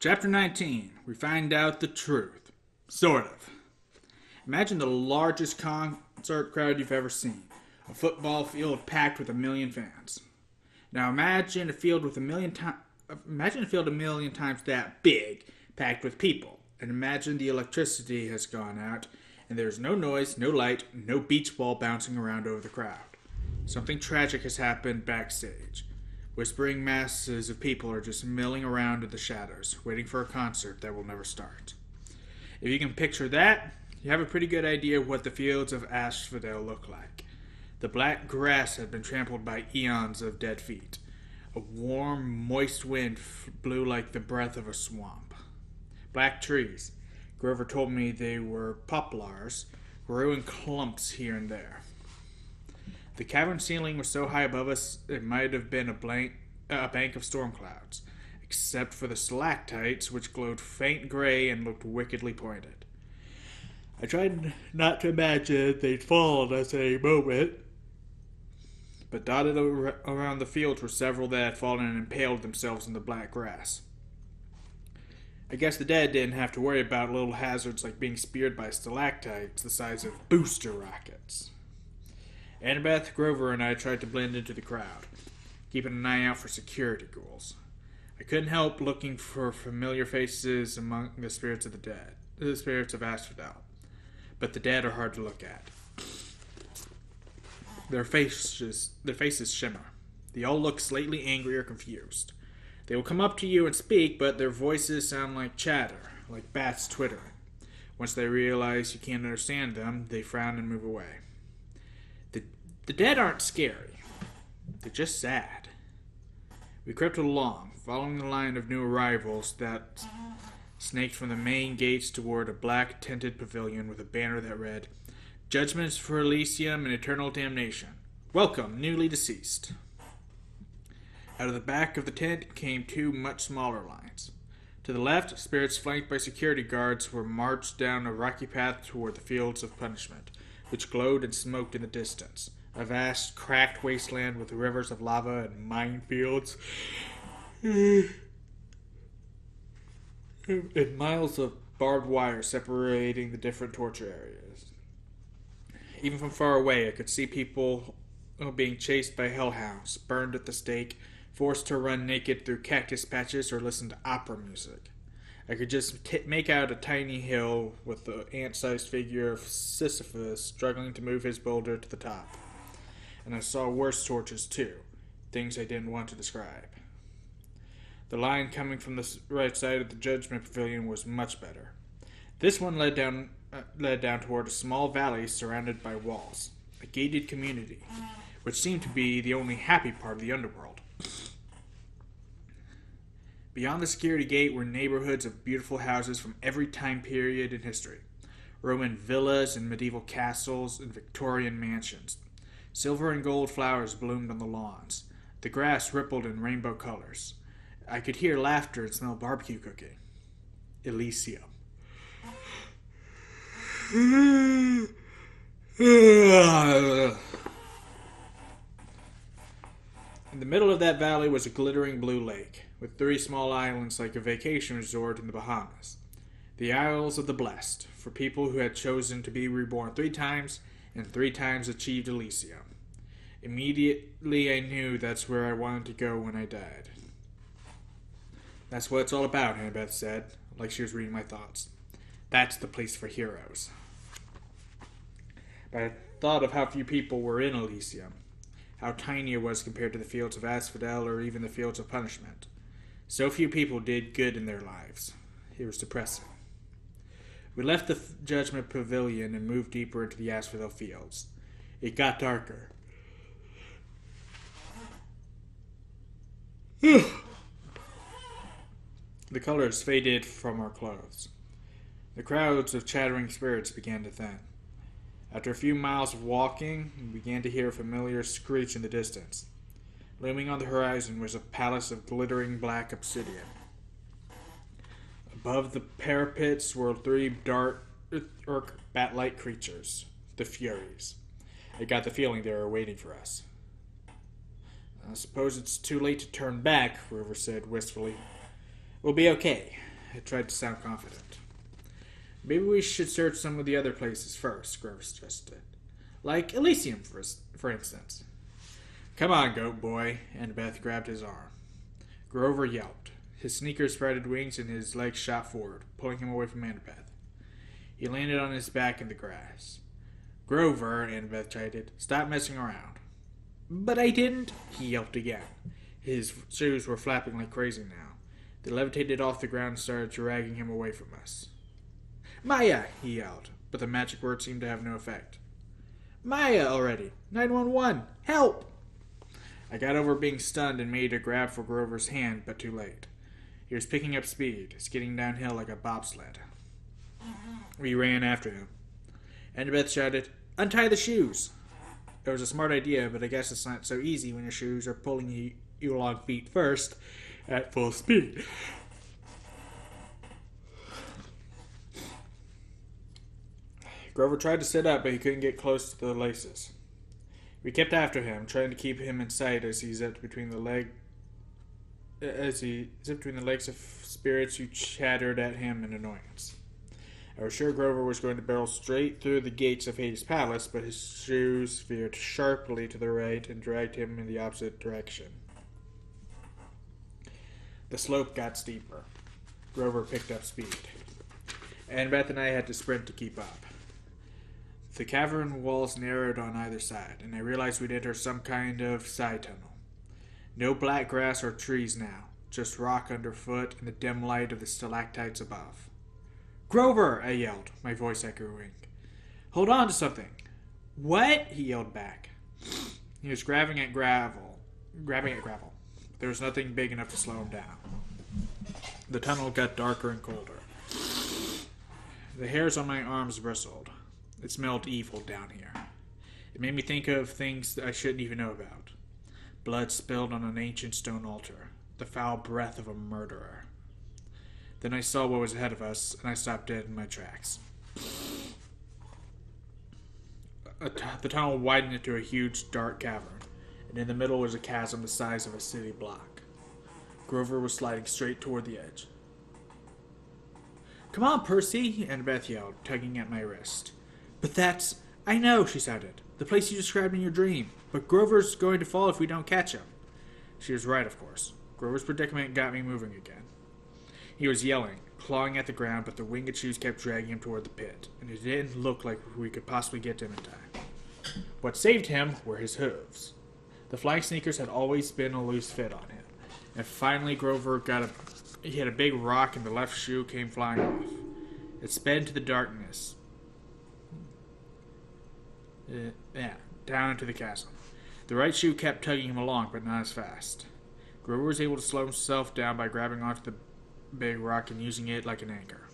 Chapter 19. We find out the truth. Sort of. Imagine the largest concert crowd you've ever seen. A football field packed with 1,000,000 fans. Now imagine a field a million times that big, packed with people. And imagine the electricity has gone out, and there's no noise, no light, no beach ball bouncing around over the crowd. Something tragic has happened backstage. Whispering masses of people are just milling around in the shadows, waiting for a concert that will never start. If you can picture that, you have a pretty good idea of what the fields of Asphodel look like. The black grass had been trampled by eons of dead feet. A warm, moist wind blew like the breath of a swamp. Black trees, Grover told me they were poplars, grew in clumps here and there. The cavern ceiling was so high above us it might have been a bank of storm clouds, except for the stalactites, which glowed faint gray and looked wickedly pointed. I tried not to imagine they'd fall at any moment, but dotted around the fields were several that had fallen and impaled themselves in the black grass. I guess the dead didn't have to worry about little hazards like being speared by stalactites the size of booster rockets. Annabeth, Grover, and I tried to blend into the crowd, keeping an eye out for security ghouls. I couldn't help looking for familiar faces among the spirits of the spirits of Asphodel. But the dead are hard to look at. Their faces shimmer. They all look slightly angry or confused. They will come up to you and speak, but their voices sound like chatter, like bats twittering. Once they realize you can't understand them, they frown and move away. The dead aren't scary. They're just sad. We crept along, following the line of new arrivals that snaked from the main gates toward a black-tinted pavilion with a banner that read, "Judgments for Elysium and Eternal Damnation. Welcome, newly deceased." Out of the back of the tent came two much smaller lines. To the left, spirits flanked by security guards were marched down a rocky path toward the fields of punishment, which glowed and smoked in the distance. A vast, cracked wasteland with rivers of lava and minefields, and miles of barbed wire separating the different torture areas. Even from far away, I could see people being chased by hellhounds, burned at the stake, forced to run naked through cactus patches or listen to opera music. I could just make out a tiny hill with the ant-sized figure of Sisyphus struggling to move his boulder to the top. And I saw worse tortures too, things I didn't want to describe. The line coming from the right side of the judgment pavilion was much better. This one led down toward a small valley surrounded by walls, a gated community, which seemed to be the only happy part of the underworld. Beyond the security gate were neighborhoods of beautiful houses from every time period in history. Roman villas and medieval castles and Victorian mansions. Silver and gold flowers bloomed on the lawns. The grass rippled in rainbow colors. I could hear laughter and smell barbecue cooking. Elysium. In the middle of that valley was a glittering blue lake, with 3 small islands like a vacation resort in the Bahamas. The Isles of the Blessed, for people who had chosen to be reborn 3 times and 3 times achieved Elysium. Immediately I knew that's where I wanted to go when I died. "That's what it's all about," Annabeth said, like she was reading my thoughts. "That's the place for heroes." But I thought of how few people were in Elysium, how tiny it was compared to the fields of Asphodel or even the fields of punishment. So few people did good in their lives. It was depressing. We left the judgment pavilion and moved deeper into the Asphodel fields. It got darker. The colors faded from our clothes. The crowds of chattering spirits began to thin. After a few miles of walking, we began to hear a familiar screech in the distance. Looming on the horizon was a palace of glittering black obsidian. Above the parapets were 3 dark, bat-like creatures, the Furies. I got the feeling they were waiting for us. "I suppose it's too late to turn back," Rover said wistfully. "We'll be okay. I tried to sound confident. Maybe we should search some of the other places first, Grover suggested. Like Elysium, for instance. Come on, goat boy, Annabeth grabbed his arm. Grover yelped. His sneakers spreaded wings and his legs shot forward, pulling him away from Annabeth. He landed on his back in the grass. Grover, Annabeth chided, stop messing around. But I didn't, he yelped again. His shoes were flapping like crazy now. They levitated off the ground and started dragging him away from us. Maya, he yelled, but the magic word seemed to have no effect. Maya already! 911! Help! I got over being stunned and made a grab for Grover's hand, but too late. He was picking up speed, skidding downhill like a bobsled. We ran after him. Annabeth shouted, Untie the shoes! It was a smart idea, but I guess it's not so easy when your shoes are pulling you along feet first at full speed. Grover tried to sit up, but he couldn't get close to the laces. We kept after him, trying to keep him in sight as he zipped between the legs of spirits who chattered at him in annoyance. I was sure Grover was going to barrel straight through the gates of Hades' palace, but his shoes veered sharply to the right and dragged him in the opposite direction. The slope got steeper. Grover picked up speed. Annabeth and I had to sprint to keep up. The cavern walls narrowed on either side, and I realized we'd enter some kind of side tunnel. No black grass or trees now, just rock underfoot and the dim light of the stalactites above. Grover, I yelled, my voice echoing. Hold on to something. What? He yelled back. He was grabbing at gravel. There was nothing big enough to slow him down. The tunnel got darker and colder. The hairs on my arms bristled. It smelled evil down here. It made me think of things that I shouldn't even know about. Blood spilled on an ancient stone altar. The foul breath of a murderer. Then I saw what was ahead of us, and I stopped dead in my tracks. The tunnel widened into a huge, dark cavern, and in the middle was a chasm the size of a city block. Grover was sliding straight toward the edge. Come on, Percy, Annabeth yelled, tugging at my wrist. But that's... I know, she shouted. The place you described in your dream. But Grover's going to fall if we don't catch him. She was right, of course. Grover's predicament got me moving again. He was yelling, clawing at the ground, but the winged shoes kept dragging him toward the pit, and it didn't look like we could possibly get to him in time. What saved him were his hooves. The flying sneakers had always been a loose fit on him, and finally Grover he hit a big rock and the left shoe came flying off. It sped into the darkness. Down into the chasm. The right shoe kept tugging him along, but not as fast. Grover was able to slow himself down by grabbing onto the big rock and using it like an anchor.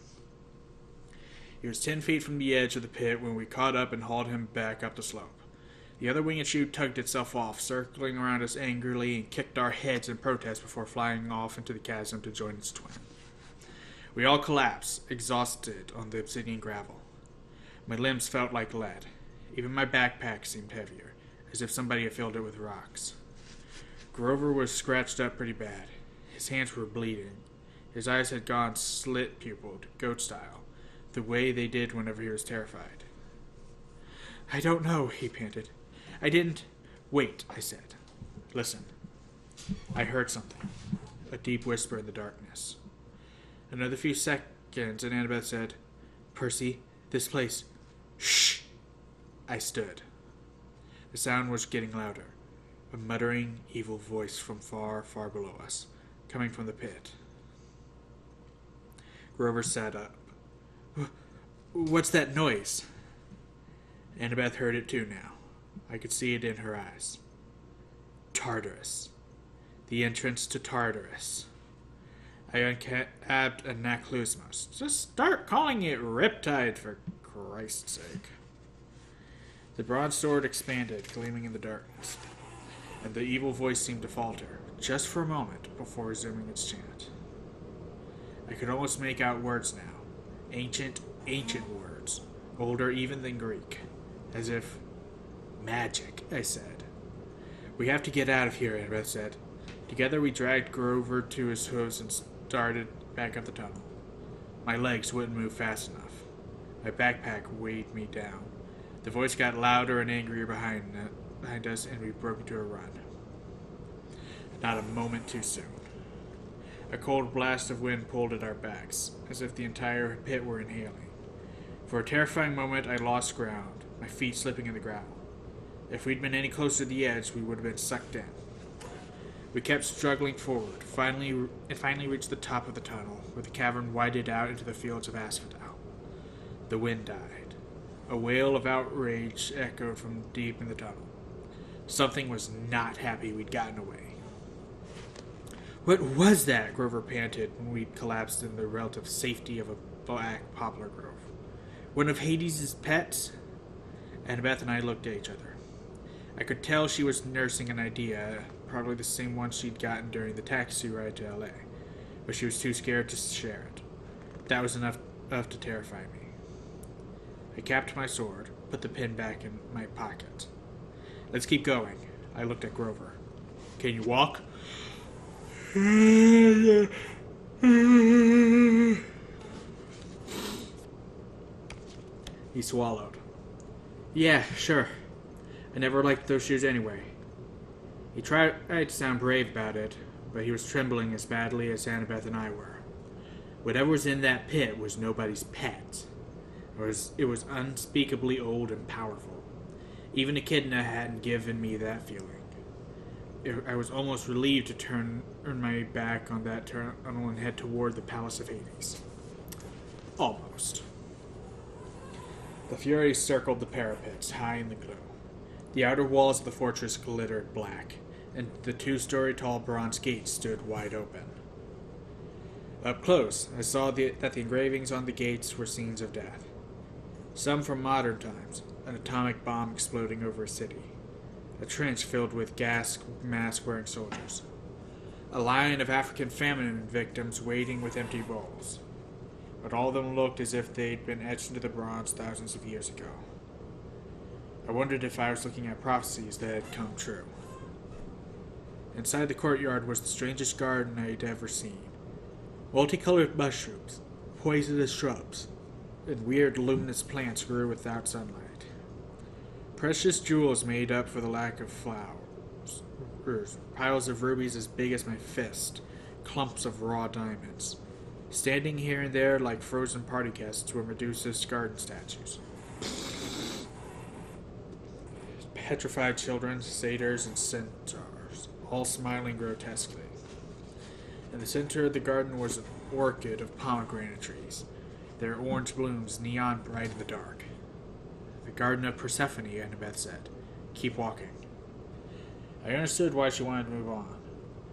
He was 10 feet from the edge of the pit when we caught up and hauled him back up the slope. The other winged shoe tugged itself off, circling around us angrily and kicked our heads in protest before flying off into the chasm to join its twin. We all collapsed, exhausted, on the obsidian gravel. My limbs felt like lead. Even my backpack seemed heavier, as if somebody had filled it with rocks. Grover was scratched up pretty bad. His hands were bleeding. His eyes had gone slit-pupiled, goat style, the way they did whenever he was terrified. I don't know, he panted. I didn't... Wait, I said. Listen. I heard something. A deep whisper in the darkness. Another few seconds, and Annabeth said, Percy, this place... Shh! I stood. The sound was getting louder. A muttering, evil voice from far, far below us, coming from the pit. Grover sat up. What's that noise? Annabeth heard it too now. I could see it in her eyes. Tartarus. The entrance to Tartarus. I uncapped a Naclusmos. Just start calling it Riptide, for Christ's sake. The bronze sword expanded, gleaming in the darkness, and the evil voice seemed to falter, just for a moment, before resuming its chant. I could almost make out words now. Ancient words, older even than Greek. As if... Magic, I said. We have to get out of here, Annabeth said. Together we dragged Grover to his hooves and started back up the tunnel. My legs wouldn't move fast enough. My backpack weighed me down. The voice got louder and angrier behind us, and we broke into a run. Not a moment too soon. A cold blast of wind pulled at our backs, as if the entire pit were inhaling. For a terrifying moment, I lost ground, my feet slipping in the gravel. If we'd been any closer to the edge, we would have been sucked in. We kept struggling forward, finally reached the top of the tunnel, where the cavern widened out into the fields of asphodel. The wind died. A wail of outrage echoed from deep in the tunnel. Something was not happy we'd gotten away. "What was that?" Grover panted when we'd collapsed in the relative safety of a black poplar grove. "One of Hades' pets?" Annabeth and I looked at each other. I could tell she was nursing an idea, probably the same one she'd gotten during the taxi ride to L.A., but she was too scared to share it. That was enough to terrify me. I capped my sword, put the pin back in my pocket. "Let's keep going." I looked at Grover. "Can you walk?" He swallowed. "Yeah, sure. I never liked those shoes anyway." He tried to sound brave about it, but he was trembling as badly as Annabeth and I were. Whatever was in that pit was nobody's pet. It was unspeakably old and powerful. Even Echidna hadn't given me that feeling. I was almost relieved to turn my back on that tunnel and head toward the Palace of Hades. Almost. The Fury circled the parapets, high in the glow. The outer walls of the fortress glittered black, and the 2-story tall bronze gates stood wide open. Up close, I saw that the engravings on the gates were scenes of death. Some from modern times, an atomic bomb exploding over a city, a trench filled with gas mask-wearing soldiers, a line of African famine victims waiting with empty bowls. But all of them looked as if they'd been etched into the bronze thousands of years ago. I wondered if I was looking at prophecies that had come true. Inside the courtyard was the strangest garden I'd ever seen. Multicolored mushrooms, poisonous shrubs, and weird luminous plants grew without sunlight. Precious jewels made up for the lack of flowers. Piles of rubies as big as my fist, clumps of raw diamonds. Standing here and there like frozen party guests were Medusa's garden statues. Petrified children, satyrs, and centaurs, all smiling grotesquely. In the center of the garden was an orchid of pomegranate trees, their orange blooms neon bright in the dark. "The Garden of Persephone," Annabeth said. "Keep walking." I understood why she wanted to move on.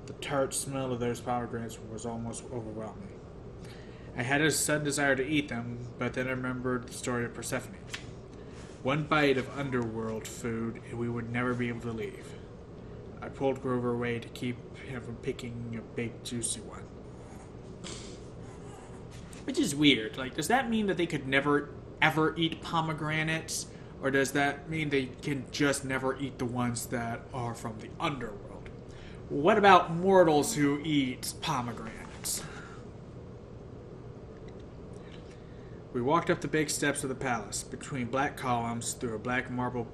The tart smell of those pomegranates was almost overwhelming. I had a sudden desire to eat them, but then I remembered the story of Persephone. One bite of underworld food, and we would never be able to leave. I pulled Grover away to keep him from picking a big, juicy one. Which is weird. Like, does that mean that they could never, ever eat pomegranates? Or does that mean they can just never eat the ones that are from the underworld? What about mortals who eat pomegranates? We walked up the big steps of the palace, between black columns, through a black marble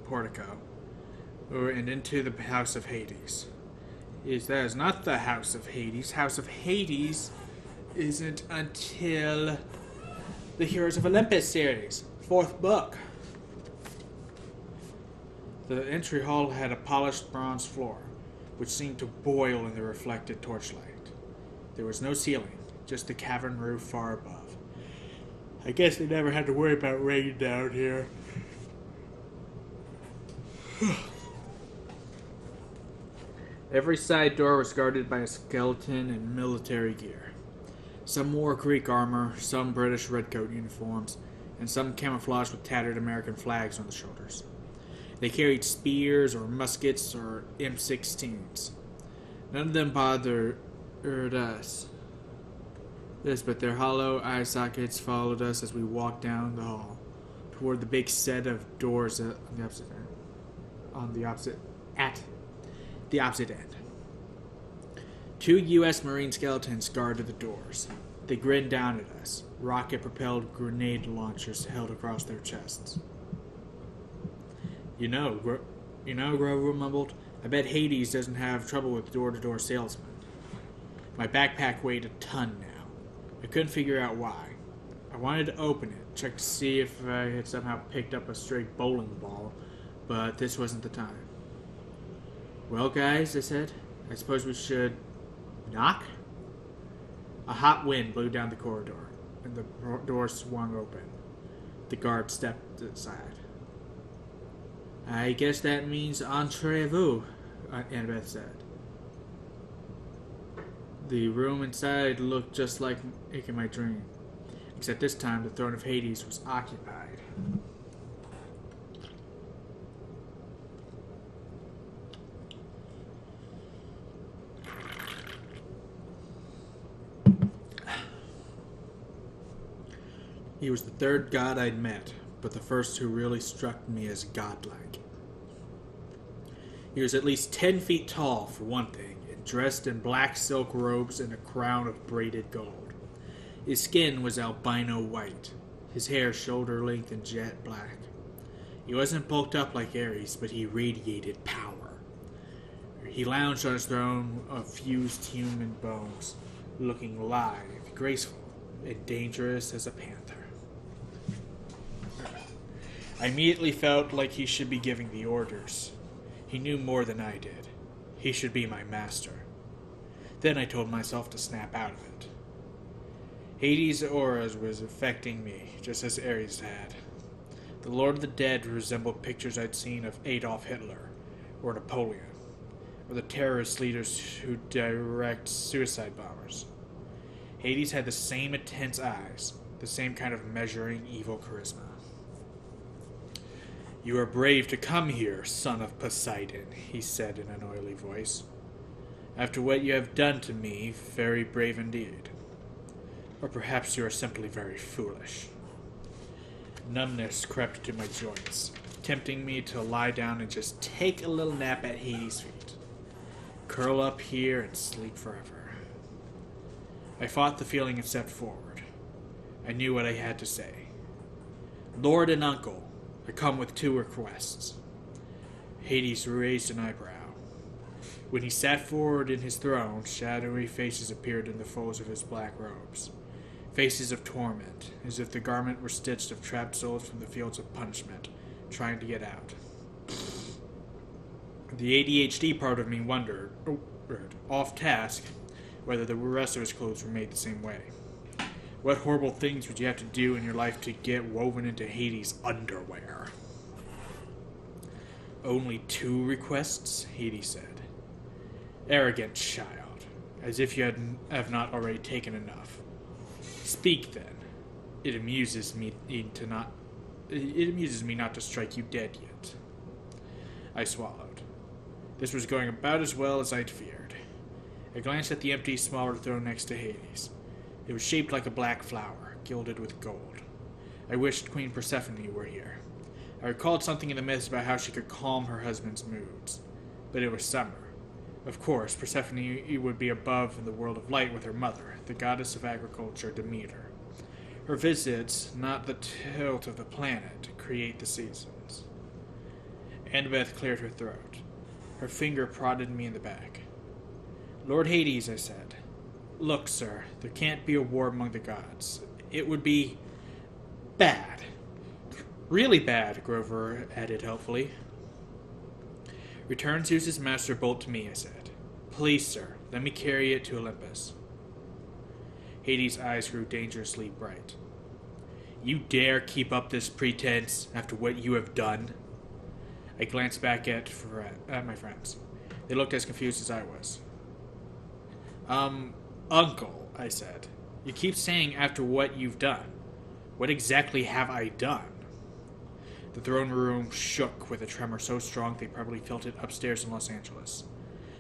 portico, and into the House of Hades. That is not the House of Hades. House of Hades isn't until the Heroes of Olympus series, 4th book. The entry hall had a polished bronze floor, which seemed to boil in the reflected torchlight. There was no ceiling, just the cavern roof far above. I guess they never had to worry about rain down here. Every side door was guarded by a skeleton in military gear. Some wore Greek armor, some British redcoat uniforms, and some camouflaged with tattered American flags on the shoulders. They carried spears or muskets or M16s. None of them bothered us. But their hollow eye sockets followed us as we walked down the hall toward the big set of doors at the opposite end. 2 U.S. Marine skeletons guarded the doors. They grinned down at us, rocket-propelled grenade launchers held across their chests. You know, Grover mumbled, I bet Hades doesn't have trouble with door-to-door salesmen. My backpack weighed a ton now. I couldn't figure out why. I wanted to open it, check to see if I had somehow picked up a stray bowling ball, but this wasn't the time. Well, guys, I said, I suppose we should knock? A hot wind blew down the corridor, and the door swung open. The guard stepped aside. I guess that means entrez-vous, Annabeth said. The room inside looked just like in my dream, except this time the throne of Hades was occupied. He was the third god I'd met, but the first who really struck me as godlike. He was at least 10 feet tall, for one thing, and dressed in black silk robes and a crown of braided gold. His skin was albino white, his hair shoulder-length and jet black. He wasn't bulked up like Ares, but he radiated power. He lounged on his throne of fused human bones, looking lithe, graceful, and dangerous as a panther. I immediately felt like he should be giving the orders. He knew more than I did. He should be my master. Then I told myself to snap out of it. Hades' auras was affecting me, just as Ares had. The Lord of the Dead resembled pictures I'd seen of Adolf Hitler, or Napoleon, or the terrorist leaders who direct suicide bombers. Hades had the same intense eyes, the same kind of measuring evil charisma. You are brave to come here, son of Poseidon, he said in an oily voice. After what you have done to me, very brave indeed. Or perhaps you are simply very foolish. Numbness crept to my joints, tempting me to lie down and just take a little nap at Hades' feet. Curl up here and sleep forever. I fought the feeling and stepped forward. I knew what I had to say. Lord and Uncle, I come with 2 requests. Hades raised an eyebrow. When he sat forward in his throne, shadowy faces appeared in the folds of his black robes. Faces of torment, as if the garment were stitched of trapped souls from the fields of punishment, trying to get out. The ADHD part of me wondered, off task, whether the rest of his clothes were made the same way. What horrible things would you have to do in your life to get woven into Hades' underwear? Only 2 requests, Hades said. Arrogant child, as if you have not already taken enough. Speak then. It amuses me not to strike you dead yet. I swallowed. This was going about as well as I'd feared. I glanced at the empty, smaller throne next to Hades. It was shaped like a black flower, gilded with gold. I wished Queen Persephone were here. I recalled something in the myths about how she could calm her husband's moods. But it was summer. Of course, Persephone would be above in the world of light with her mother, the goddess of agriculture, Demeter. Her visits, not the tilt of the planet, create the seasons. Annabeth cleared her throat. Her finger prodded me in the back. Lord Hades, I said. Look, sir, there can't be a war among the gods. It would be bad. Really bad, Grover added helpfully. Return Zeus's master bolt to me, I said. Please, sir, let me carry it to Olympus. Hades' eyes grew dangerously bright. You dare keep up this pretense after what you have done? I glanced back at my friends. They looked as confused as I was. Uncle, I said. You keep saying after what you've done. What exactly have I done? The throne room shook with a tremor so strong they probably felt it upstairs in Los Angeles.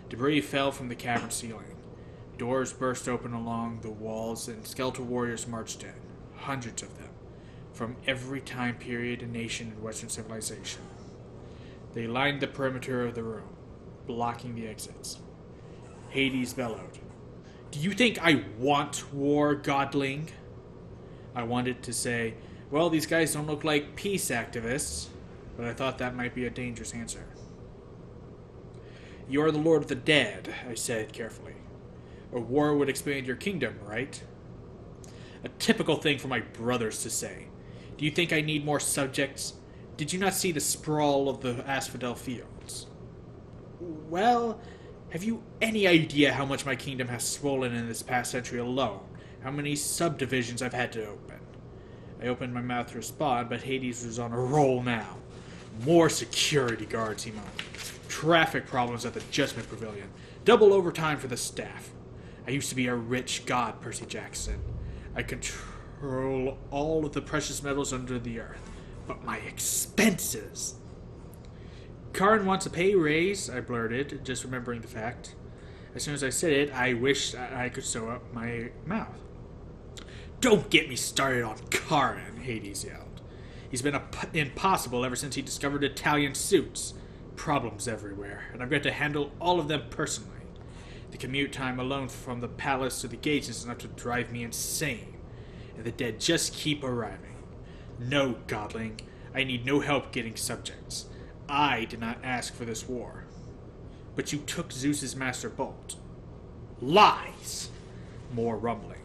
Debris fell from the cavern ceiling. Doors burst open along the walls and skeletal warriors marched in, hundreds of them, from every time period and nation in Western civilization. They lined the perimeter of the room, blocking the exits. Hades bellowed. Do you think I want war, Godling? I wanted to say, well, these guys don't look like peace activists, but I thought that might be a dangerous answer. You are the Lord of the Dead, I said carefully. A war would expand your kingdom, right? A typical thing for my brothers to say. Do you think I need more subjects? Did you not see the sprawl of the asphodel fields? Well, have you any idea how much my kingdom has swollen in this past century alone? How many subdivisions I've had to open? I opened my mouth to respond, but Hades was on a roll now. More security guards, he moaned. Traffic problems at the Judgment Pavilion. Double overtime for the staff. I used to be a rich god, Percy Jackson. I control all of the precious metals under the earth. But my expenses... Karin wants a pay raise, I blurted, just remembering the fact. As soon as I said it, I wished I could sew up my mouth. Don't get me started on Karin, Hades yelled. He's been impossible ever since he discovered Italian suits. Problems everywhere, and I've got to handle all of them personally. The commute time alone from the palace to the gates is enough to drive me insane, and the dead just keep arriving. No, Godling, I need no help getting subjects. I did not ask for this war. But you took Zeus's master bolt. Lies! More rumbling.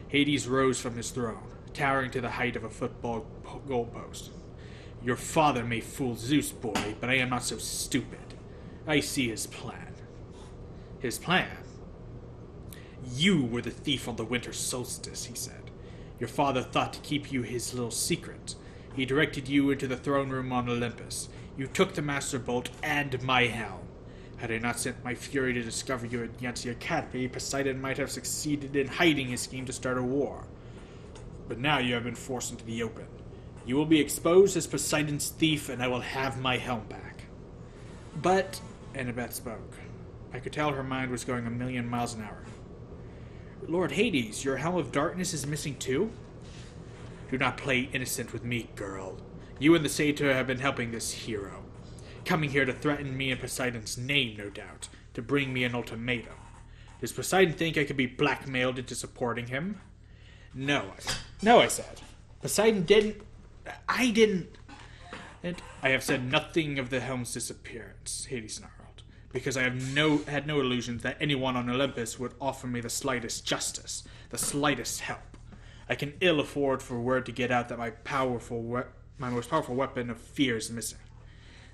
Hades rose from his throne, towering to the height of a football goalpost. Your father may fool Zeus, boy, but I am not so stupid. I see his plan. His plan? You were the thief on the winter solstice, he said. Your father thought to keep you his little secret. He directed you into the throne room on Olympus. You took the Master Bolt and my helm. Had I not sent my fury to discover you at Yancy Academy, Poseidon might have succeeded in hiding his scheme to start a war. But now you have been forced into the open. You will be exposed as Poseidon's thief, and I will have my helm back. But, Annabeth spoke. I could tell her mind was going 1,000,000 miles an hour. Lord Hades, your helm of darkness is missing too? Do not play innocent with me, girl. You and the satyr have been helping this hero. Coming here to threaten me in Poseidon's name, no doubt. To bring me an ultimatum. Does Poseidon think I could be blackmailed into supporting him? No, I said. Poseidon didn't... I didn't... And I have said nothing of the helm's disappearance, Hades snarled, because I have had no illusions that anyone on Olympus would offer me the slightest justice, the slightest help. I can ill afford for word to get out that my most powerful weapon of fear is missing.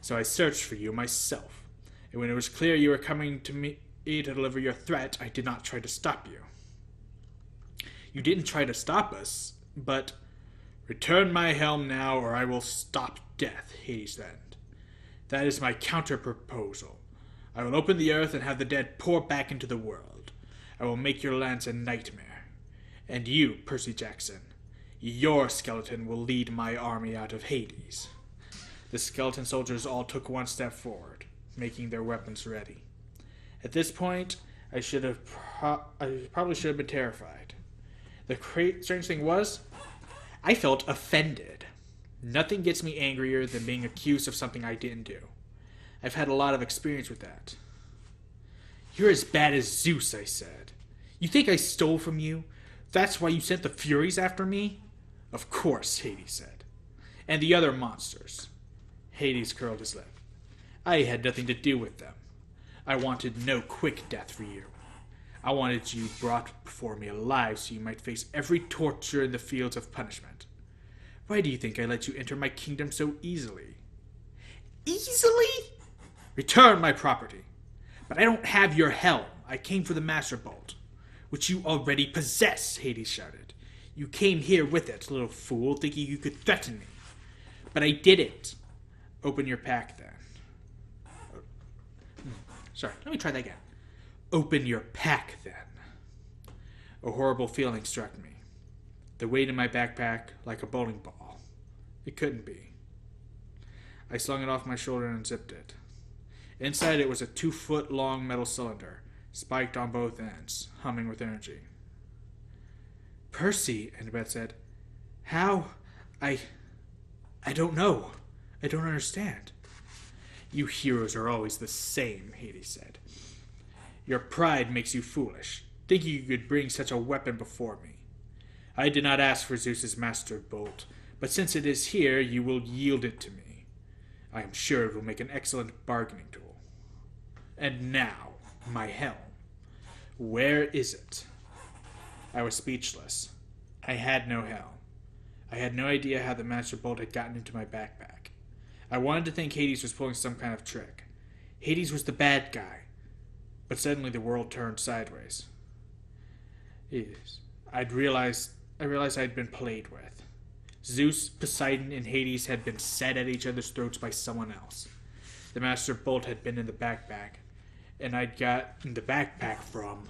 So I searched for you myself, and when it was clear you were coming to me to deliver your threat, I did not try to stop you. You didn't try to stop us, but... Return my helm now, or I will stop death, Hades threatened. That is my counter-proposal. I will open the earth and have the dead pour back into the world. I will make your lands a nightmare. And you, Percy Jackson, your skeleton will lead my army out of Hades. The skeleton soldiers all took one step forward, making their weapons ready. At this point, I probably should have been terrified. The strange thing was, I felt offended. Nothing gets me angrier than being accused of something I didn't do. I've had a lot of experience with that. You're as bad as Zeus, I said. You think I stole from you? That's why you sent the Furies after me? Of course, Hades said. And the other monsters. Hades curled his lip. I had nothing to do with them. I wanted no quick death for you. I wanted you brought before me alive so you might face every torture in the fields of punishment. Why do you think I let you enter my kingdom so easily? Easily? Return my property. But I don't have your helm. I came for the Master Bolt, which you already possess, Hades shouted. You came here with it, little fool, thinking you could threaten me. But I didn't. Open your pack, then. Sorry, let me try that again. Open your pack, then. A horrible feeling struck me. The weight in my backpack, like a bowling ball. It couldn't be. I slung it off my shoulder and unzipped it. Inside it was a 2-foot-long metal cylinder, spiked on both ends, humming with energy. Percy, Annabeth said. How? I don't know. I don't understand. You heroes are always the same, Hades said. Your pride makes you foolish. thinking you could bring such a weapon before me. I did not ask for Zeus's master bolt, but since it is here, you will yield it to me. I am sure it will make an excellent bargaining tool. And now, my helm. Where is it? I was speechless. I had no helm. I had no idea how the master bolt had gotten into my backpack. I wanted to think Hades was pulling some kind of trick. Hades was the bad guy. But suddenly the world turned sideways. I realized I'd been played with. Zeus, Poseidon, and Hades had been set at each other's throats by someone else. The master bolt had been in the backpack, and I'd gotten the backpack from...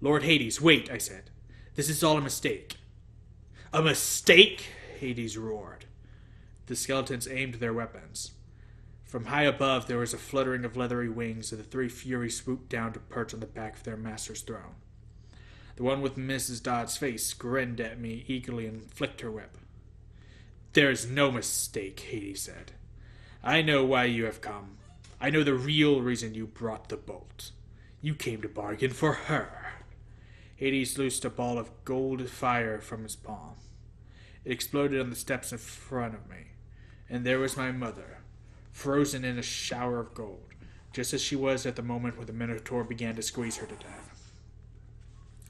Lord Hades, wait, I said. This is all a mistake. A mistake? Hades roared. The skeletons aimed their weapons. From high above, there was a fluttering of leathery wings, and the three Furies swooped down to perch on the back of their master's throne. The one with Mrs. Dodd's face grinned at me eagerly and flicked her whip. There is no mistake, Hades said. I know why you have come. I know the real reason you brought the bolt. You came to bargain for her. Hades loosed a ball of gold fire from his palm. It exploded on the steps in front of me, and there was my mother, frozen in a shower of gold, just as she was at the moment when the Minotaur began to squeeze her to death.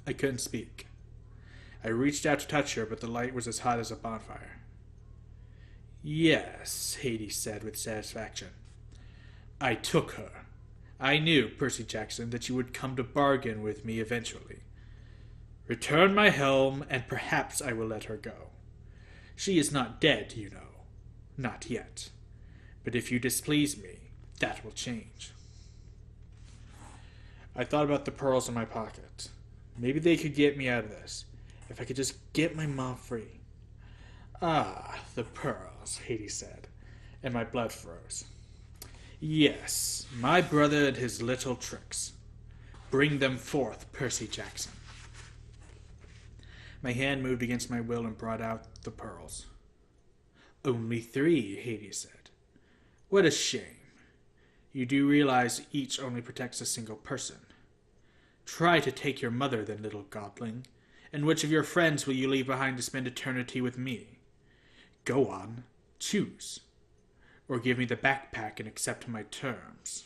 I couldn't speak. I reached out to touch her, but the light was as hot as a bonfire. Yes, Hades said with satisfaction. I took her. I knew, Percy Jackson, that you would come to bargain with me eventually. Return my helm, and perhaps I will let her go. She is not dead, you know. Not yet. But if you displease me, that will change. I thought about the pearls in my pocket. Maybe they could get me out of this, if I could just get my mom free. Ah, the pearls, Hades said, and my blood froze. Yes, my brother and his little tricks. Bring them forth, Percy Jackson. My hand moved against my will and brought out the pearls. Only 3, Hades said. What a shame. You do realize each only protects a single person. Try to take your mother, then, little godling. And which of your friends will you leave behind to spend eternity with me? Go on, choose. Or give me the backpack and accept my terms.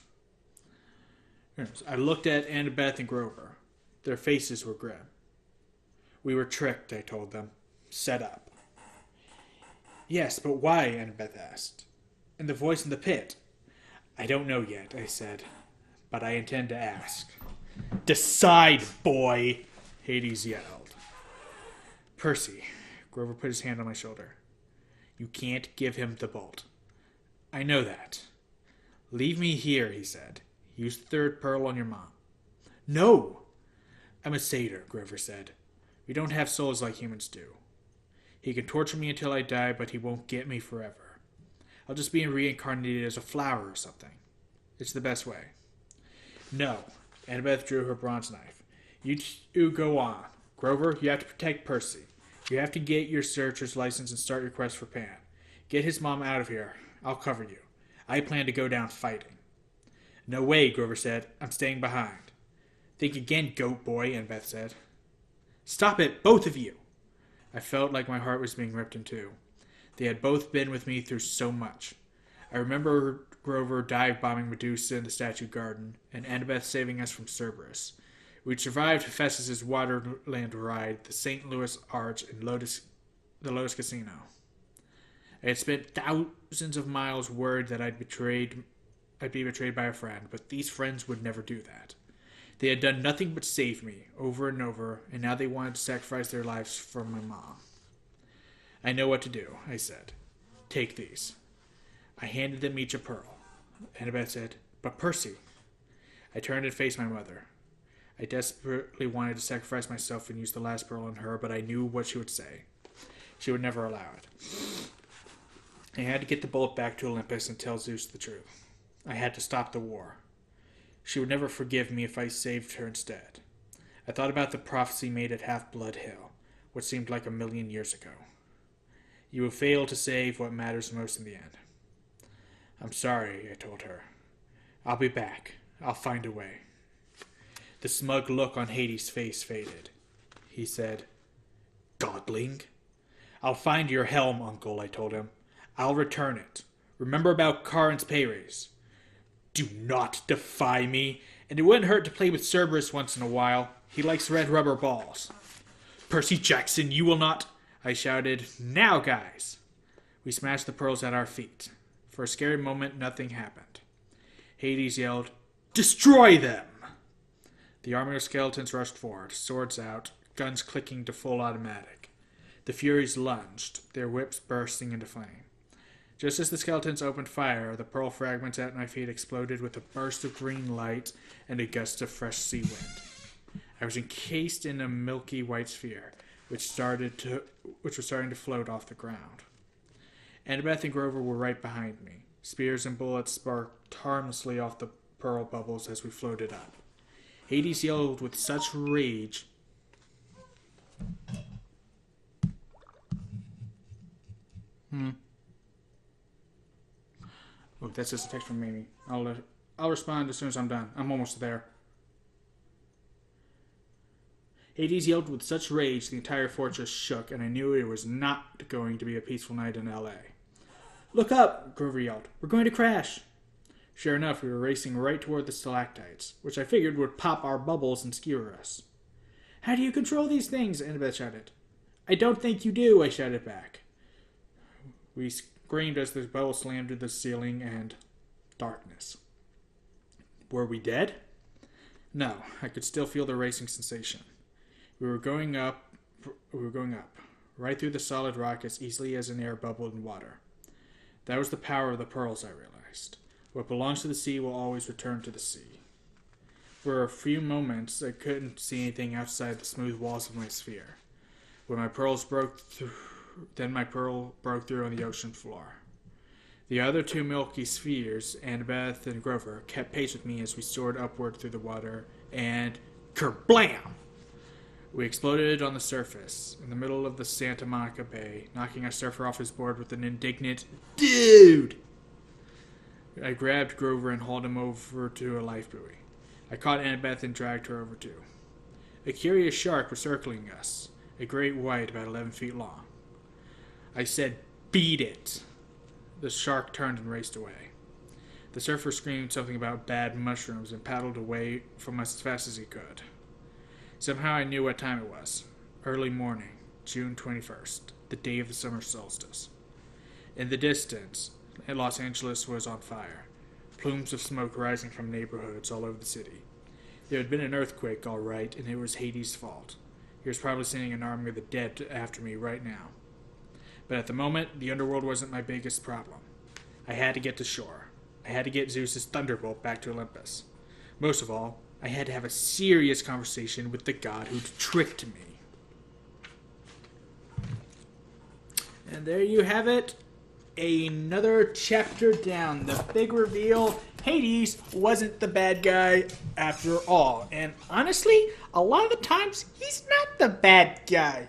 I looked at Annabeth and Grover. Their faces were grim. We were tricked, I told them. Set up. Yes, but why? Annabeth asked. And the voice in the pit. I don't know yet, I said, but I intend to ask. Decide, boy, Hades yelled. Percy, Grover put his hand on my shoulder. You can't give him the bolt. I know that. Leave me here, he said. Use the 3rd pearl on your mom. No! I'm a satyr, Grover said. We don't have souls like humans do. He can torture me until I die, but he won't get me forever. I'll just be reincarnated as a flower or something. It's the best way. No. Annabeth drew her bronze knife. You two go on. Grover, you have to protect Percy. You have to get your searcher's license and start your quest for Pan. Get his mom out of here. I'll cover you. I plan to go down fighting. No way, Grover said. I'm staying behind. Think again, goat boy, Annabeth said. Stop it, both of you! I felt like my heart was being ripped in two. They had both been with me through so much. I remember Grover dive-bombing Medusa in the Statue Garden, and Annabeth saving us from Cerberus. We'd survived Hephaestus' Waterland ride, the St. Louis Arch, and the Lotus Casino. I had spent thousands of miles worried that I'd be betrayed by a friend, but these friends would never do that. They had done nothing but save me, over and over, and now they wanted to sacrifice their lives for my mom. I know what to do, I said. Take these. I handed them each a pearl. Annabeth said, But Percy. I turned and faced my mother. I desperately wanted to sacrifice myself and use the last pearl on her, but I knew what she would say. She would never allow it. I had to get the bolt back to Olympus and tell Zeus the truth. I had to stop the war. She would never forgive me if I saved her instead. I thought about the prophecy made at Half-Blood Hill, what seemed like 1,000,000 years ago. You will fail to save what matters most in the end. I'm sorry, I told her. I'll be back. I'll find a way. The smug look on Hades' face faded. He said, "Godling?" "I'll find your helm, Uncle," I told him. "I'll return it. Remember about Karin's pay raise." "Do not defy me, and it wouldn't hurt to play with Cerberus once in a while. He likes red rubber balls." "Percy Jackson, you will not," I shouted. "Now, guys." We smashed the pearls at our feet. For a scary moment, nothing happened. Hades yelled, "Destroy them!" The army of skeletons rushed forward, swords out, guns clicking to full automatic. The Furies lunged, their whips bursting into flame. Just as the skeletons opened fire, the pearl fragments at my feet exploded with a burst of green light and a gust of fresh sea wind. I was encased in a milky white sphere, which was starting to float off the ground. Annabeth and Grover were right behind me. Spears and bullets sparked harmlessly off the pearl bubbles as we floated up. Hades yelled with such rage. Oh, that's just a text from Mimi. I'll respond as soon as I'm done. I'm almost there. Hades yelled with such rage the entire fortress shook, and I knew it was not going to be a peaceful night in L.A. "Look up!" Grover yelled. "We're going to crash!" Sure enough, we were racing right toward the stalactites, which I figured would pop our bubbles and skewer us. "How do you control these things?" Annabeth shouted. "I don't think you do," I shouted back. We screamed as the bubble slammed to the ceiling and darkness. Were we dead? No, I could still feel the racing sensation. We were going up, right through the solid rock as easily as an air bubble in water. That was the power of the pearls, I realized. What belongs to the sea will always return to the sea. For a few moments, I couldn't see anything outside the smooth walls of my sphere. When my pearls broke through, then my pearl broke through on the ocean floor. The other two milky spheres, Annabeth and Grover, kept pace with me as we soared upward through the water, and kerblam! We exploded on the surface, in the middle of the Santa Monica Bay, knocking our surfer off his board with an indignant, "Dude!" I grabbed Grover and hauled him over to a life buoy. I caught Annabeth and dragged her over too. A curious shark was circling us, a great white about 11 feet long. I said, "Beat it!" The shark turned and raced away. The surfer screamed something about bad mushrooms and paddled away from us as fast as he could. Somehow I knew what time it was. Early morning, June 21st, the day of the summer solstice. In the distance, Los Angeles was on fire, plumes of smoke rising from neighborhoods all over the city. There had been an earthquake, all right, and it was Hades' fault. He was probably sending an army of the dead after me right now. But at the moment, the underworld wasn't my biggest problem. I had to get to shore. I had to get Zeus's thunderbolt back to Olympus. Most of all, I had to have a serious conversation with the god who'd tricked me. And there you have it. Another chapter down. The big reveal. Hades wasn't the bad guy after all. And honestly, a lot of the times, he's not the bad guy.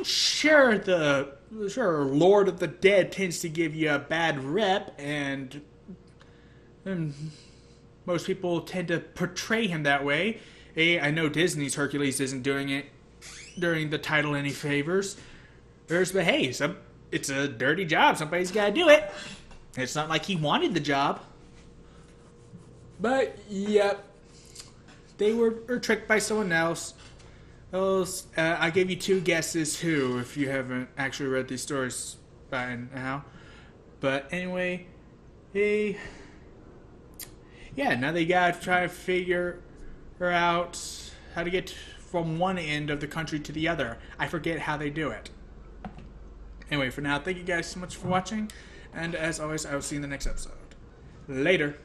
Sure, Lord of the Dead tends to give you a bad rep, and most people tend to portray him that way. I know Disney's Hercules isn't doing it during the title any favors. But hey, it's a dirty job. Somebody's got to do it. It's not like he wanted the job. But, yep. They were tricked by someone else. I gave you two guesses who, if you haven't actually read these stories by now. But anyway, now they gotta try to figure out how to get from one end of the country to the other. I forget how they do it. Anyway, for now, thank you guys so much for watching. And as always, I will see you in the next episode. Later.